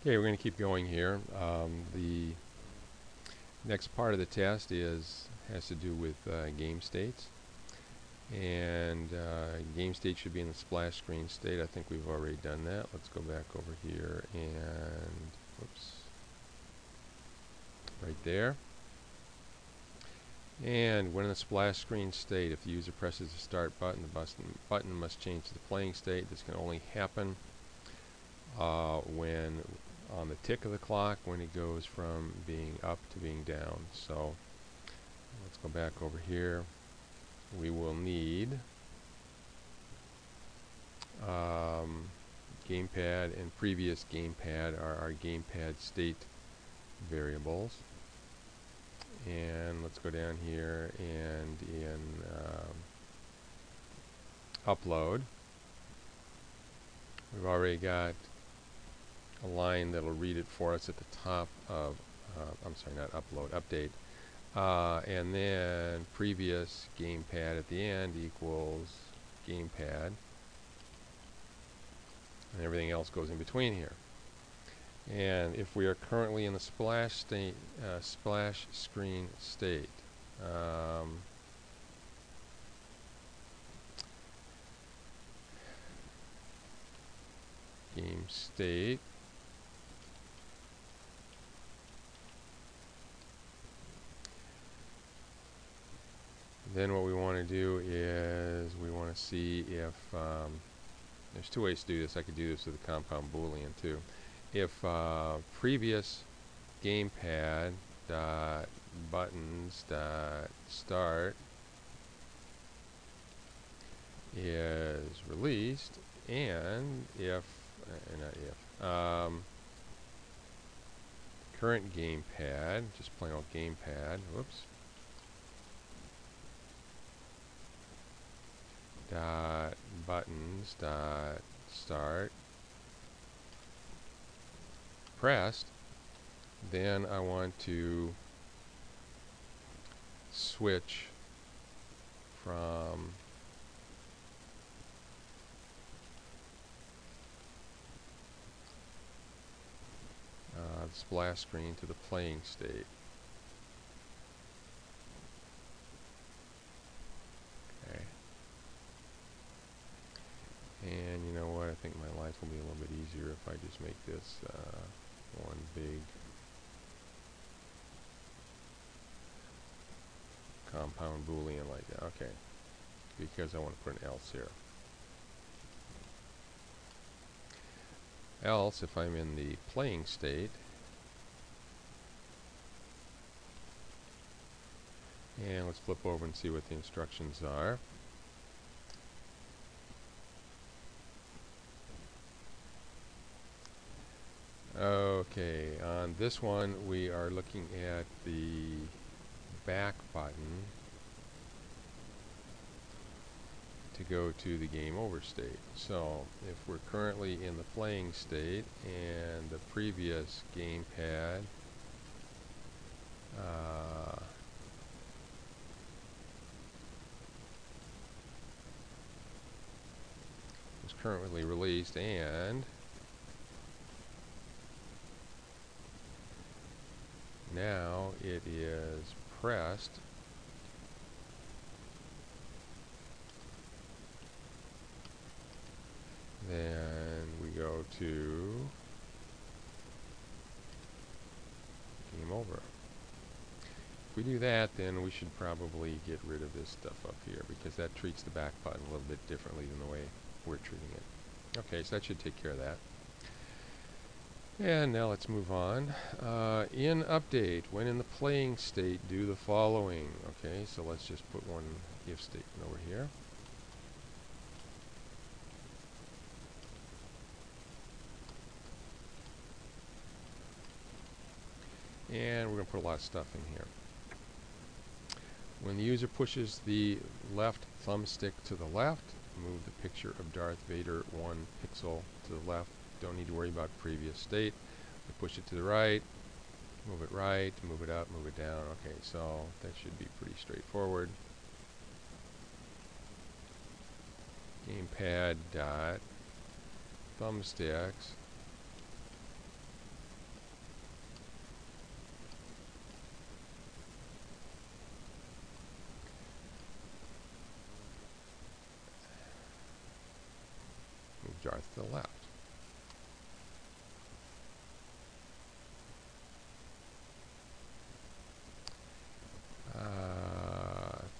Okay, we're going to keep going here. The next part of the test has to do with game states. And game state should be in the splash screen state. I think we've already done that. Let's go back over here and, whoops, right there. And when in the splash screen state, if the user presses the start button, the button must change to the playing state. This can only happen when on the tick of the clock, when it goes from being up to being down. So let's go back over here. We will need gamepad and previous gamepad are our gamepad state variables. And let's go down here and in upload, we've already got a line that'll read it for us at the top of, I'm sorry, not upload, update. And then previous gamepad at the end equals gamepad. And everything else goes in between here. And if we are currently in the splash screen state, game state, then what we want to do is we want to see if there's two ways to do this. I could do this with a compound Boolean too. If previous gamepad dot buttons dot start is released, and if current gamepad, just plain old gamepad, whoops, dot buttons dot start pressed, then I want to switch from the splash screen to the playing state. Okay. And you know what? I think my life will be a little bit easier if I just make this one big compound Boolean like that. Okay. Because I want to put an else here. Else, if I'm in the playing state, and let's flip over and see what the instructions are. Okay, on this one we are looking at the back button to go to the game over state. So if we're currently in the playing state and the previous gamepad is currently released and now it is pressed, then we go to game over. If we do that, then we should probably get rid of this stuff up here, because that treats the back button a little bit differently than the way we're treating it. Okay, so that should take care of that. And now let's move on. In update, when in the playing state, do the following. Okay, so let's just put one if statement over here. And we're going to put a lot of stuff in here. When the user pushes the left thumbstick to the left, move the picture of Darth Vader 1 pixel to the left. Don't need to worry about previous state. We push it to the right, move it up, move it down. Okay, so that should be pretty straightforward. Gamepad dot thumbsticks to the left.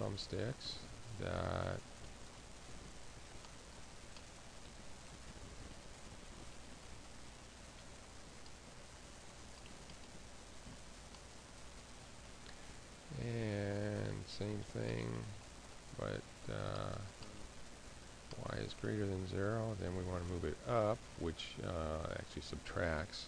Thumbsticks dot and same thing, but y is greater than 0. Then we want to move it up, which actually subtracts.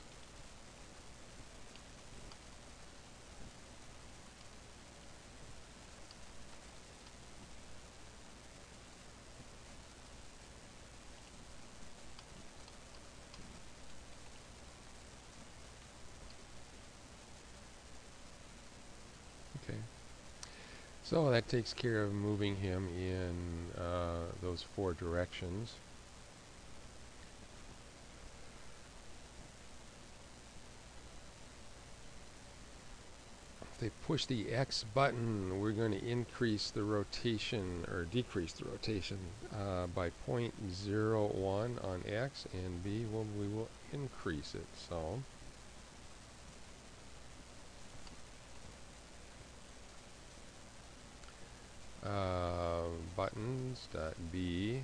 Okay. So that takes care of moving him in those 4 directions. If they push the X button, we're going to increase the rotation, or decrease the rotation, by 0.01 on X, and B, well, we will increase it. So buttons.B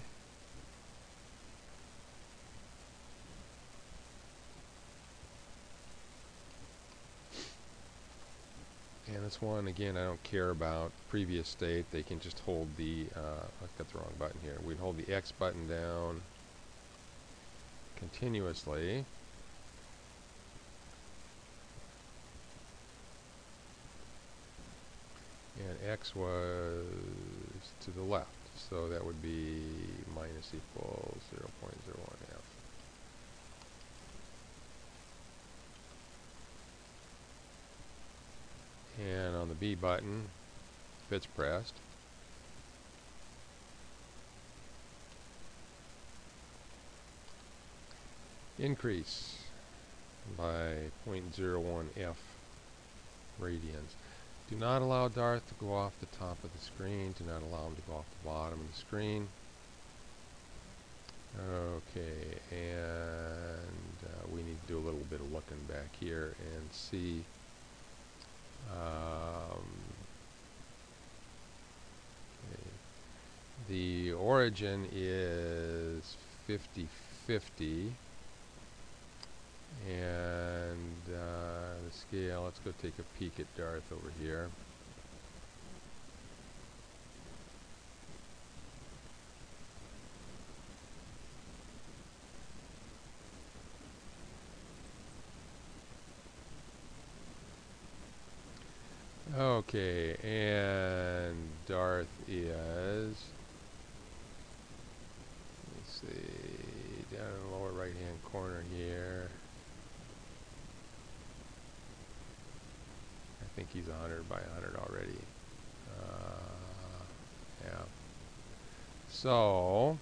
and this one, again, I don't care about previous state. They can just hold the, I've got the wrong button here. We'd hold the X button down continuously. And X was to the left, so that would be minus equals 0.01F. And on the B button, if it's pressed, increase by 0.01F radians. Do not allow Darth to go off the top of the screen. Do not allow him to go off the bottom of the screen. Okay, and we need to do a little bit of looking back here and see. Okay. The origin is 50-50. And the scale, let's go take a peek at Darth over here. Okay, and Darth is, let's see, down in the lower right hand corner here. I think he's 100 by 100 already. Yeah. So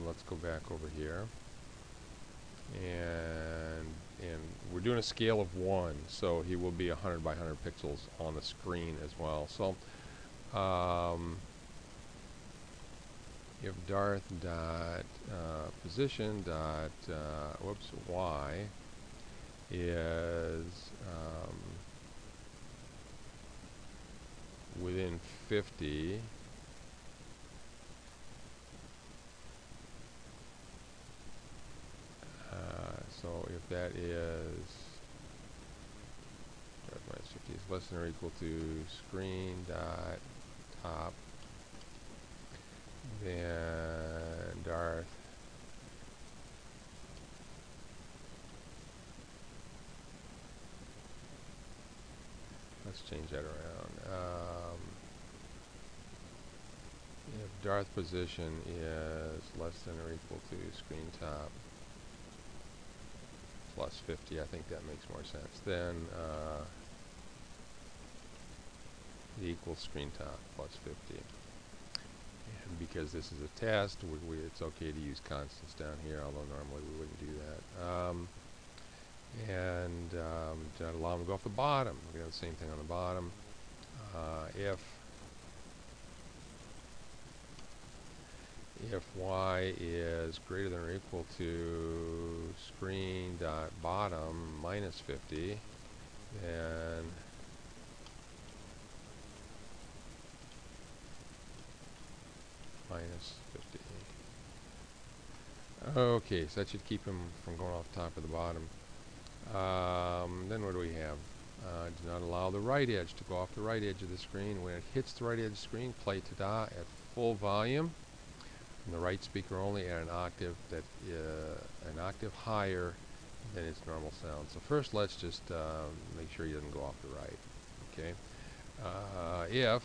let's go back over here, and we're doing a scale of 1, so he will be 100 by 100 pixels on the screen as well. So if Darth dot position dot y is within 50, so if that is minus 50 is less than or equal to screen dot top, then Darth let's change that around. If Darth position is less than or equal to screen top plus 50, I think that makes more sense. Then it equals screen top plus 50. And because this is a test, it's okay to use constants down here, although normally we wouldn't do that. And do not allow them to go off the bottom. We have the same thing on the bottom. If if y is greater than or equal to screen dot bottom minus 50, then minus 50. Okay, so that should keep him from going off the top or the bottom. Then what do we have? Do not allow the right edge to go off the right edge of the screen. When it hits the right edge of the screen, play ta-da at full volume. And the right speaker only at an octave higher than its normal sound. So first, let's just make sure he doesn't go off the right. Okay. If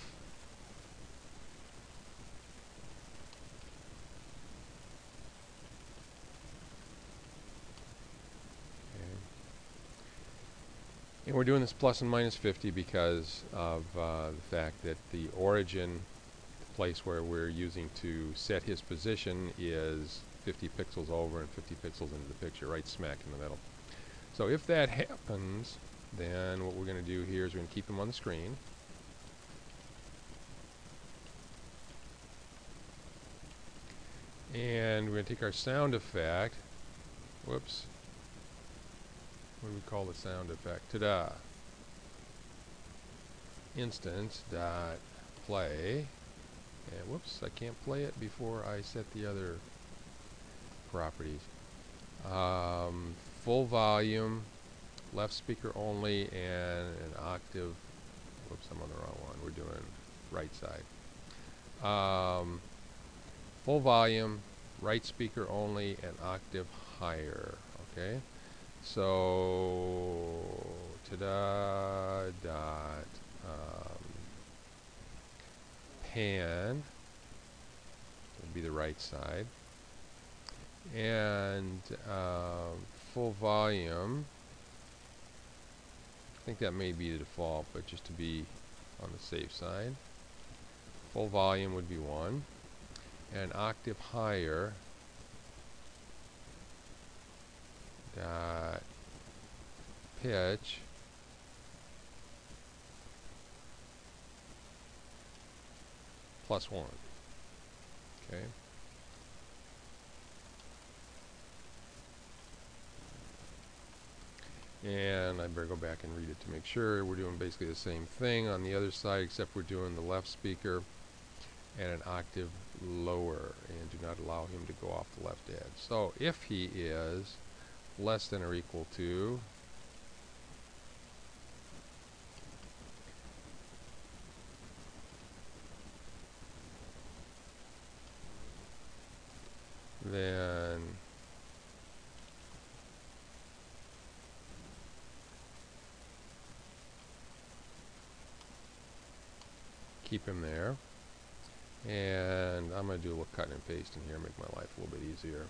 and we're doing this plus and minus 50 because of the fact that the origin place where we're using to set his position is 50 pixels over and 50 pixels into the picture, right smack in the middle. So if that happens, then what we're going to do here is we're going to keep him on the screen. And we're going to take our sound effect. Whoops. What do we call the sound effect? Ta-da. Instance dot play. And whoops, I can't play it before I set the other properties. Full volume, left speaker only, and an octave. Whoops, I'm on the wrong one. We're doing right side. Full volume, right speaker only, and octave higher. Okay. So ta-da dot pan would be the right side, and full volume, I think that may be the default, but just to be on the safe side, full volume would be 1, and octave higher dot pitch +1. Okay. And I better go back and read it to make sure. We're doing basically the same thing on the other side, except we're doing the left speaker at an octave lower, and do not allow him to go off the left edge. So if he is less than or equal to then keep him there. And I'm going to do a little cutting and pasting here, make my life a little bit easier.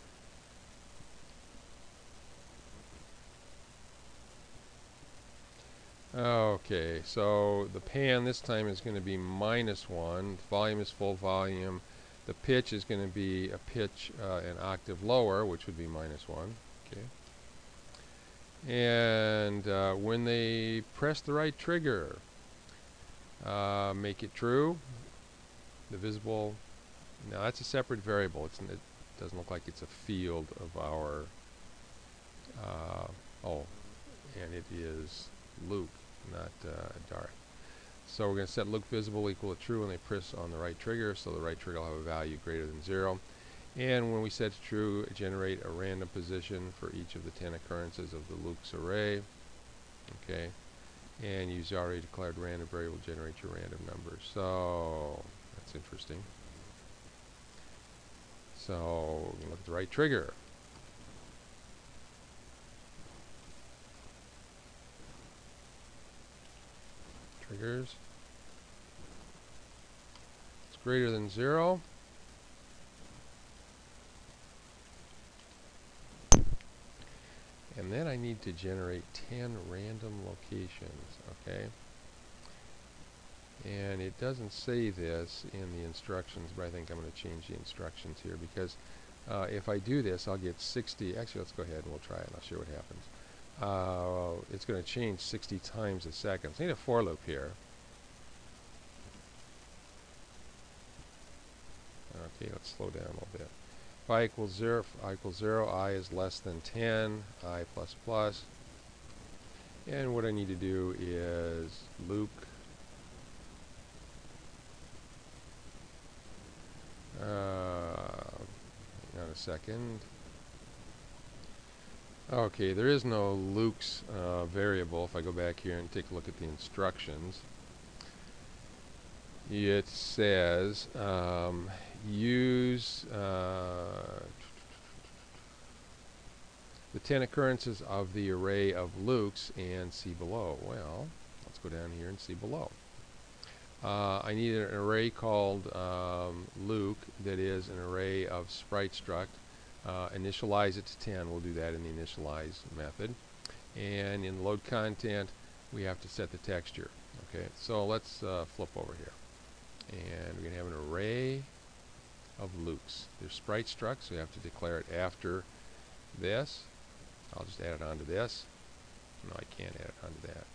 Okay, so the pan this time is going to be -1. The volume is full volume. The pitch is going to be a pitch an octave lower, which would be -1. Okay. And when they press the right trigger, make it true. The visible, now that's a separate variable. It doesn't look like it's a field of our, oh, and it is Luke, not Darth. So we're going to set Luke visible equal to true when they press on the right trigger, so the right trigger will have a value greater than 0. And when we set to true, generate a random position for each of the 10 occurrences of the Luke's array. Okay, and use the already declared random variable to generate your random numbers. So that's interesting. So look at the right trigger. Triggers. It's greater than 0. And then I need to generate 10 random locations, okay? And it doesn't say this in the instructions, but I think I'm going to change the instructions here, because if I do this, I'll get 60. Actually, let's go ahead and we'll try it, and I'll show you what happens. It's going to change 60 times a second. So I need a for loop here. Okay, let's slow down a little bit. If I equals 0, I is less than 10, I plus plus. And what I need to do is Luke hang on a second. Okay, there is no Luke's variable. If I go back here and take a look at the instructions, it says use the 10 occurrences of the array of Lukes and see below. Well, let's go down here and see below. I need an array called Luke that is an array of sprite struct. Initialize it to 10. We'll do that in the initialize method. And in load content, we have to set the texture. Okay, so let's flip over here. And we're going to have an array of Lukes. They're sprite struct, so we have to declare it after this. I'll just add it onto this. No, I can't add it onto that.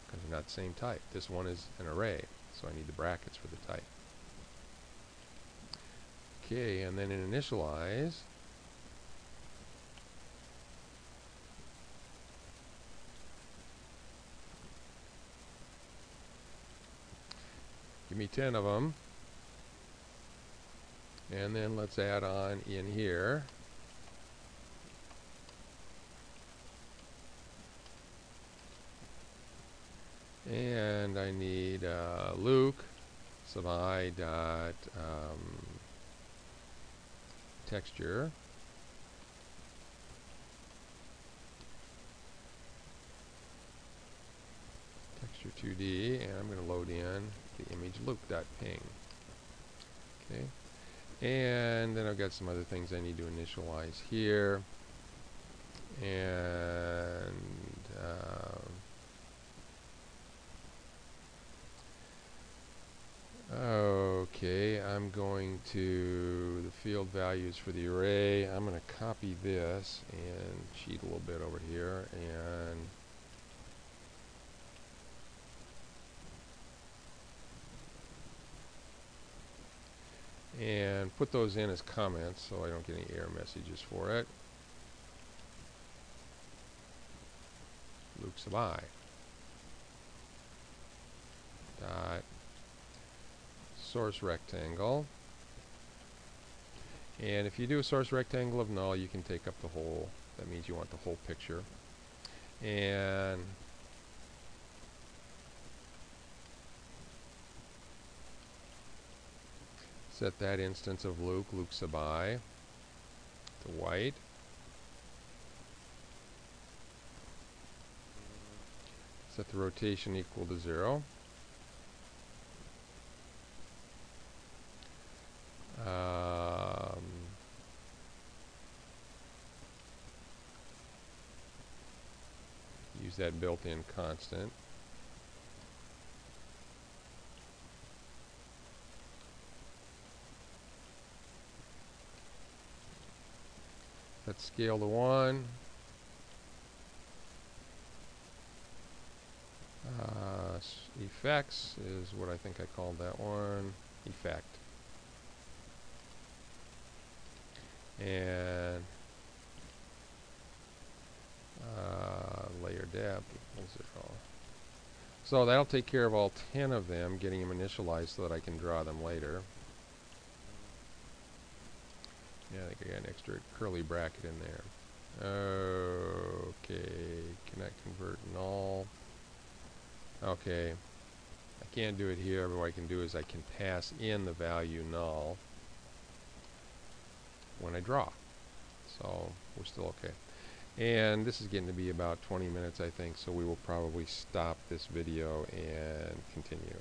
Because they're not the same type. This one is an array, so I need the brackets for the type. Okay, and then in initialize, give me 10 of them. And then let's add on in here and I need Luke sub I dot texture texture 2D, and I'm going to load in the image Luke dot ping. Okay. And then I've got some other things I need to initialize here. And okay, I'm going to the field values for the array. I'm going to copy this and cheat a little bit over here and put those in as comments so I don't get any error messages for it. Luke sub I dot source rectangle, and if you do a source rectangle of null, you can take up the whole. That means you want the whole picture, and set that instance of Luke sub I to white. Set the rotation equal to 0. Use that built-in constant. Let's scale to 1. Effects is what I think I called that one. Effect. And layer depth equals 0. So that'll take care of all 10 of them, getting them initialized so that I can draw them later. Yeah, I think I got an extra curly bracket in there. Okay, connect, convert, null. Okay, I can't do it here, but what I can do is I can pass in the value null when I draw. So we're still okay. And this is getting to be about 20 minutes, I think, so we will probably stop this video and continue.